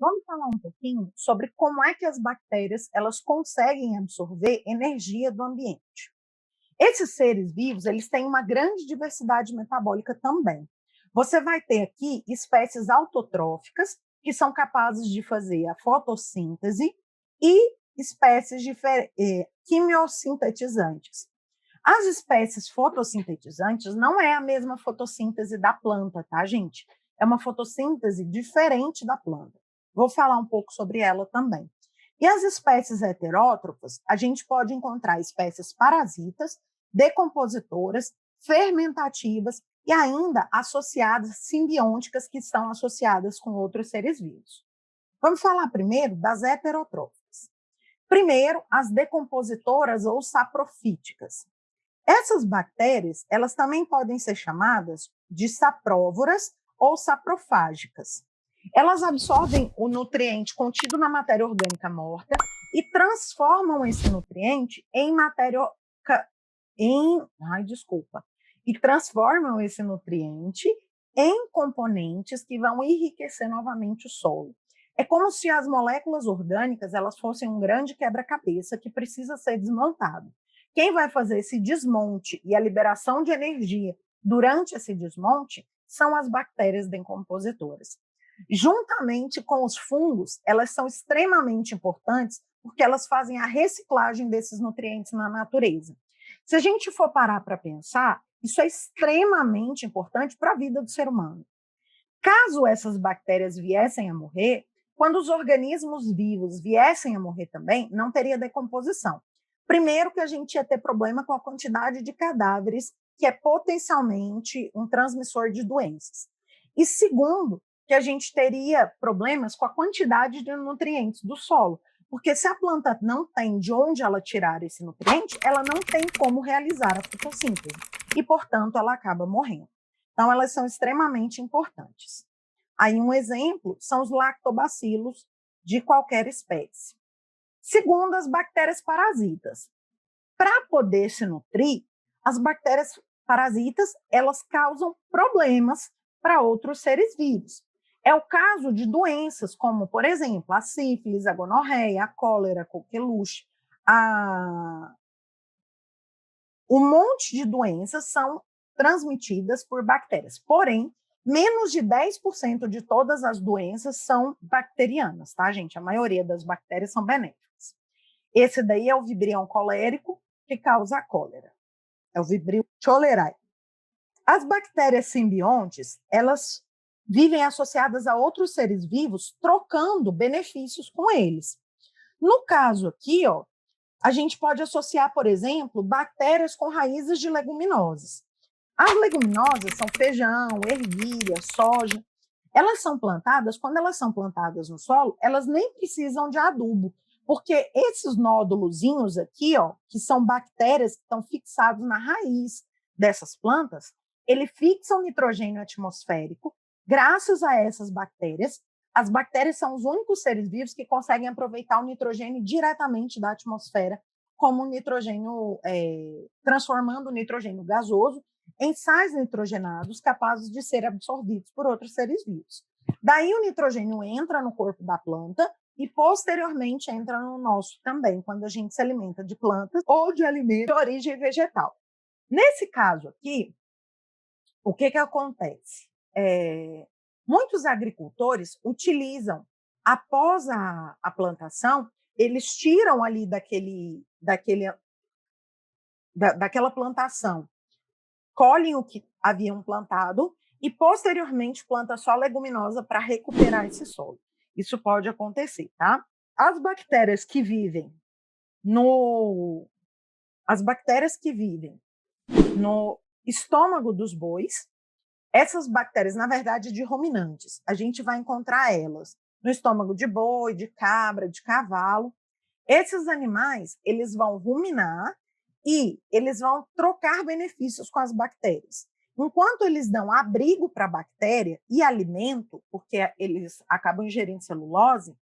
Vamos falar um pouquinho sobre como é que as bactérias elas conseguem absorver energia do ambiente. Esses seres vivos, eles têm uma grande diversidade metabólica também. Você vai ter aqui espécies autotróficas, que são capazes de fazer a fotossíntese, e espécies quimiosintetizantes. As espécies fotossintetizantes não é a mesma fotossíntese da planta, tá, gente? É uma fotossíntese diferente da planta. Vou falar um pouco sobre ela também. E as espécies heterótrofas, a gente pode encontrar espécies parasitas, decompositoras, fermentativas e ainda associadas simbióticas que estão associadas com outros seres vivos. Vamos falar primeiro das heterotróficas. Primeiro, as decompositoras ou saprofíticas. Essas bactérias, elas também podem ser chamadas de sapróvoras ou saprofágicas. Elas absorvem o nutriente contido na matéria orgânica morta e transformam esse nutriente em e transformam esse nutriente em componentes que vão enriquecer novamente o solo. É como se as moléculas orgânicas elas fossem um grande quebra-cabeça que precisa ser desmontado. Quem vai fazer esse desmonte e a liberação de energia durante esse desmonte são as bactérias decompositoras. Juntamente com os fungos, elas são extremamente importantes porque elas fazem a reciclagem desses nutrientes na natureza. Se a gente for parar para pensar, isso é extremamente importante para a vida do ser humano. Caso essas bactérias viessem a morrer, quando os organismos vivos viessem a morrer também, não teria decomposição. Primeiro que a gente ia ter problema com a quantidade de cadáveres, que é potencialmente um transmissor de doenças. E segundo, que a gente teria problemas com a quantidade de nutrientes do solo, porque se a planta não tem de onde ela tirar esse nutriente, ela não tem como realizar a fotossíntese e, portanto, ela acaba morrendo. Então, elas são extremamente importantes. Aí, um exemplo são os lactobacilos de qualquer espécie. Segundo, as bactérias parasitas. Para poder se nutrir, as bactérias parasitas, elas causam problemas para outros seres vivos. É o caso de doenças como, por exemplo, a sífilis, a gonorreia, a cólera, a coqueluche, um monte de doenças são transmitidas por bactérias. Porém, menos de 10% de todas as doenças são bacterianas, tá, gente? A maioria das bactérias são benéficas. Esse daí é o Vibrio colérico, que causa a cólera. É o Vibrio cholerae. As bactérias simbiontes, elas vivem associadas a outros seres vivos, trocando benefícios com eles. No caso aqui, ó, a gente pode associar, por exemplo, bactérias com raízes de leguminosas. As leguminosas são feijão, ervilha, soja. Elas são plantadas, quando elas são plantadas no solo, elas nem precisam de adubo, porque esses nódulozinhos aqui, ó, que são bactérias que estão fixados na raiz dessas plantas, ele fixa o nitrogênio atmosférico. Graças a essas bactérias, as bactérias são os únicos seres vivos que conseguem aproveitar o nitrogênio diretamente da atmosfera, como nitrogênio, transformando o nitrogênio gasoso em sais nitrogenados capazes de ser absorvidos por outros seres vivos. Daí o nitrogênio entra no corpo da planta e posteriormente entra no nosso também, quando a gente se alimenta de plantas ou de alimentos de origem vegetal. Nesse caso aqui, o que acontece? Muitos agricultores utilizam, após a plantação, eles tiram ali daquela plantação, colhem o que haviam plantado e, posteriormente, plantam só leguminosa para recuperar esse solo. Isso pode acontecer, tá? As bactérias que vivem no estômago dos bois, essas bactérias, na verdade, de ruminantes, a gente vai encontrar elas no estômago de boi, de cabra, de cavalo. Esses animais, eles vão ruminar e eles vão trocar benefícios com as bactérias. Enquanto eles dão abrigo para a bactéria e alimento, porque eles acabam ingerindo celulose,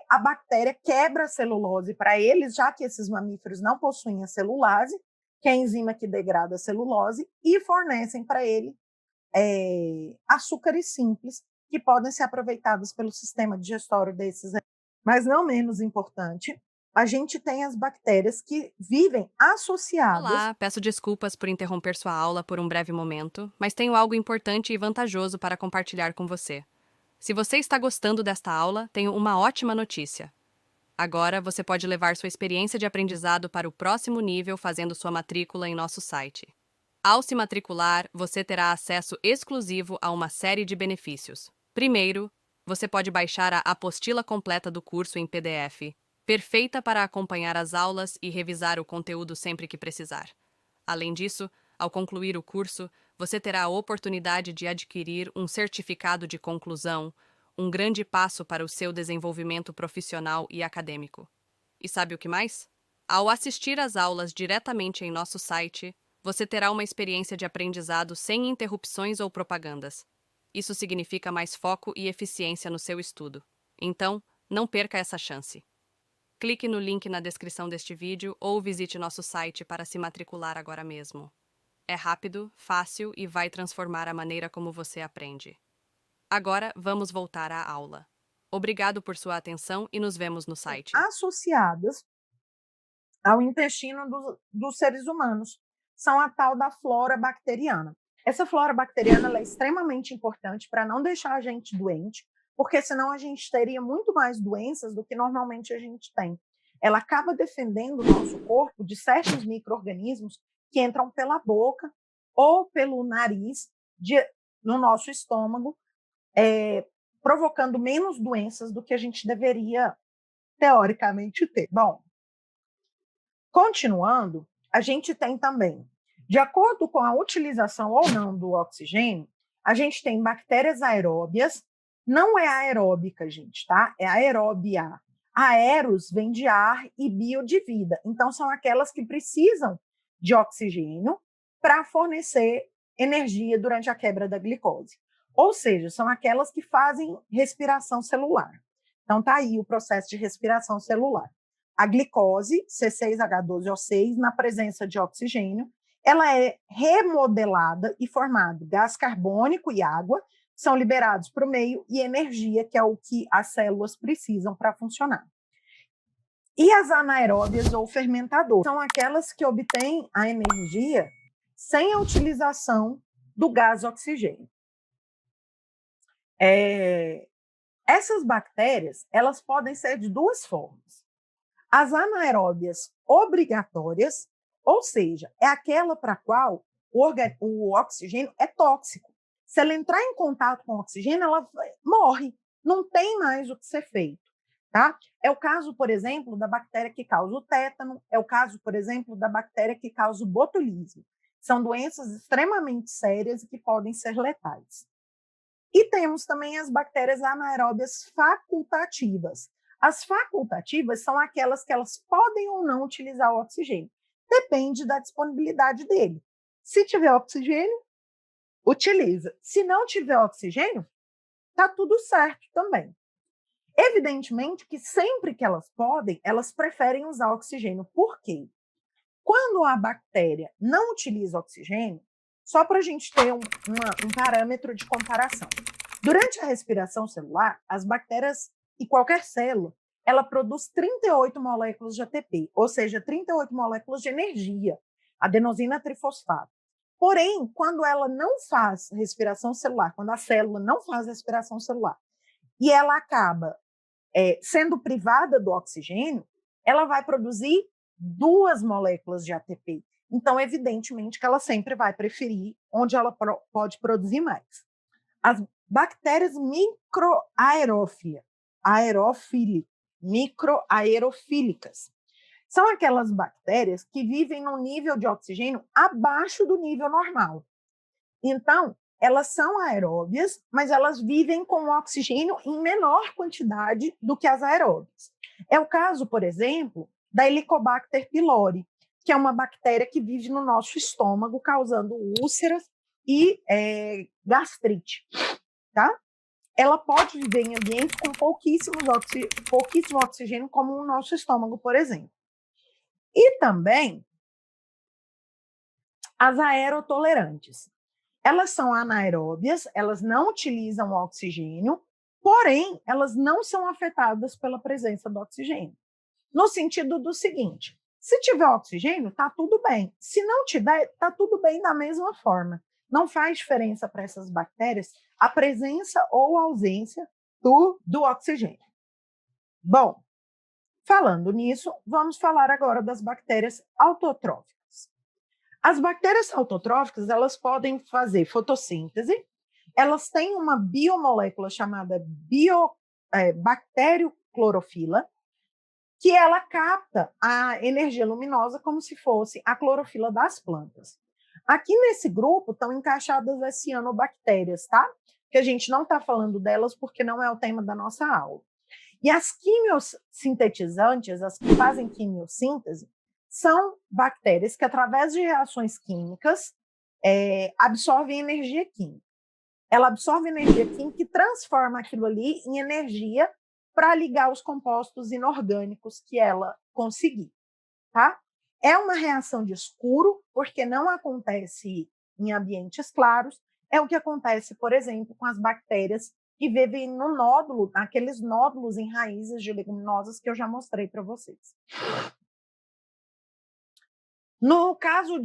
a bactéria quebra a celulose para eles, já que esses mamíferos não possuem a celulase, que é a enzima que degrada a celulose, e fornecem para ele açúcares simples que podem ser aproveitadas pelo sistema digestório desses. Mas não menos importante, a gente tem as bactérias que vivem associadas. Olá, peço desculpas por interromper sua aula por um breve momento, mas tenho algo importante e vantajoso para compartilhar com você. Se você está gostando desta aula, tenho uma ótima notícia. Agora você pode levar sua experiência de aprendizado para o próximo nível fazendo sua matrícula em nosso site. Ao se matricular, você terá acesso exclusivo a uma série de benefícios. Primeiro, você pode baixar a apostila completa do curso em PDF, perfeita para acompanhar as aulas e revisar o conteúdo sempre que precisar. Além disso, ao concluir o curso, você terá a oportunidade de adquirir um certificado de conclusão, um grande passo para o seu desenvolvimento profissional e acadêmico. E sabe o que mais? Ao assistir às aulas diretamente em nosso site, você terá uma experiência de aprendizado sem interrupções ou propagandas. Isso significa mais foco e eficiência no seu estudo. Então, não perca essa chance. Clique no link na descrição deste vídeo ou visite nosso site para se matricular agora mesmo. É rápido, fácil e vai transformar a maneira como você aprende. Agora, vamos voltar à aula. Obrigado por sua atenção e nos vemos no site. Associadas ao intestino dos seres humanos. São a tal da flora bacteriana. Essa flora bacteriana ela é extremamente importante para não deixar a gente doente, porque senão a gente teria muito mais doenças do que normalmente a gente tem. Ela acaba defendendo o nosso corpo de certos micro-organismos que entram pela boca ou pelo nariz no nosso estômago, provocando menos doenças do que a gente deveria, teoricamente, ter. Bom, continuando, a gente tem também, de acordo com a utilização ou não do oxigênio, a gente tem bactérias aeróbias, não é aeróbica, gente, tá? É aeróbia. Aeros vem de ar e bio de vida. Então, são aquelas que precisam de oxigênio para fornecer energia durante a quebra da glicose. Ou seja, são aquelas que fazem respiração celular. Então, tá aí o processo de respiração celular. A glicose, C6H12O6, na presença de oxigênio, ela é remodelada e formado gás carbônico e água, são liberados para o meio, e energia, que é o que as células precisam para funcionar. E as anaeróbias ou fermentadoras são aquelas que obtêm a energia sem a utilização do gás oxigênio. Essas bactérias, elas podem ser de duas formas. As anaeróbias obrigatórias, ou seja, é aquela para a qual o oxigênio é tóxico. Se ela entrar em contato com o oxigênio, ela morre, não tem mais o que ser feito. Tá? É o caso, por exemplo, da bactéria que causa o tétano, é o caso, por exemplo, da bactéria que causa o botulismo. São doenças extremamente sérias e que podem ser letais. E temos também as bactérias anaeróbias facultativas. As facultativas são aquelas que elas podem ou não utilizar o oxigênio. Depende da disponibilidade dele. Se tiver oxigênio, utiliza. Se não tiver oxigênio, está tudo certo também. Evidentemente que sempre que elas podem, elas preferem usar oxigênio. Por quê? Quando a bactéria não utiliza oxigênio, só para a gente ter um parâmetro de comparação. Durante a respiração celular, as bactérias e qualquer célula, ela produz 38 moléculas de ATP, ou seja, 38 moléculas de energia, adenosina trifosfato. Porém, quando ela não faz respiração celular, quando a célula não faz respiração celular, e ela acaba sendo privada do oxigênio, ela vai produzir 2 moléculas de ATP. Então, evidentemente que ela sempre vai preferir onde ela pode produzir mais. As bactérias microaerofílicas são aquelas bactérias que vivem num nível de oxigênio abaixo do nível normal. Então, elas são aeróbias, mas elas vivem com oxigênio em menor quantidade do que as aeróbias. É o caso, por exemplo, da Helicobacter pylori, que é uma bactéria que vive no nosso estômago, causando úlceras e gastrite. Tá? Ela pode viver em ambientes com pouquíssimo oxigênio, como o nosso estômago, por exemplo. E também as aerotolerantes. Elas são anaeróbias, elas não utilizam o oxigênio, porém, elas não são afetadas pela presença do oxigênio. No sentido do seguinte, se tiver oxigênio, está tudo bem. Se não tiver, está tudo bem da mesma forma. Não faz diferença para essas bactérias a presença ou a ausência do oxigênio. Bom, falando nisso, vamos falar agora das bactérias autotróficas. As bactérias autotróficas, elas podem fazer fotossíntese, elas têm uma biomolécula chamada bacterioclorofila, que ela capta a energia luminosa como se fosse a clorofila das plantas. Aqui nesse grupo estão encaixadas as cianobactérias, tá? Que a gente não está falando delas porque não é o tema da nossa aula. E as quimiosintetizantes, as que fazem quimiossíntese, são bactérias que, através de reações químicas, absorvem energia química. Ela absorve energia química e transforma aquilo ali em energia para ligar os compostos inorgânicos que ela conseguir, tá? É uma reação de escuro, porque não acontece em ambientes claros, é o que acontece, por exemplo, com as bactérias que vivem no nódulo, aqueles nódulos em raízes de leguminosas que eu já mostrei para vocês. No caso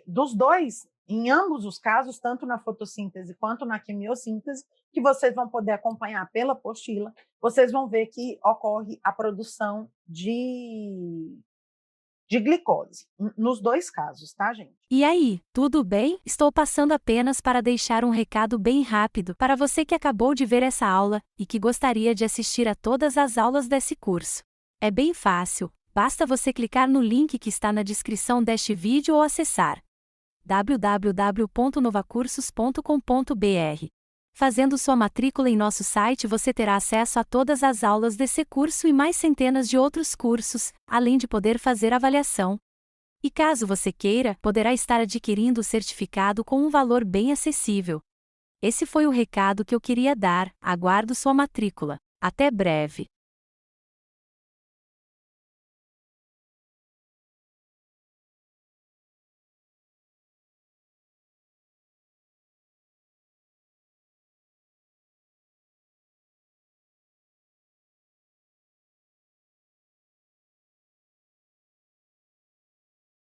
dos dois, em ambos os casos, tanto na fotossíntese quanto na quimiossíntese, que vocês vão poder acompanhar pela apostila, vocês vão ver que ocorre a produção de glicose, nos dois casos, tá, gente? E aí, tudo bem? Estou passando apenas para deixar um recado bem rápido para você que acabou de ver essa aula e que gostaria de assistir a todas as aulas desse curso. É bem fácil, basta você clicar no link que está na descrição deste vídeo ou acessar www.novacursos.com.br. Fazendo sua matrícula em nosso site, você terá acesso a todas as aulas desse curso e mais centenas de outros cursos, além de poder fazer avaliação. E caso você queira, poderá estar adquirindo o certificado com um valor bem acessível. Esse foi o recado que eu queria dar, aguardo sua matrícula. Até breve!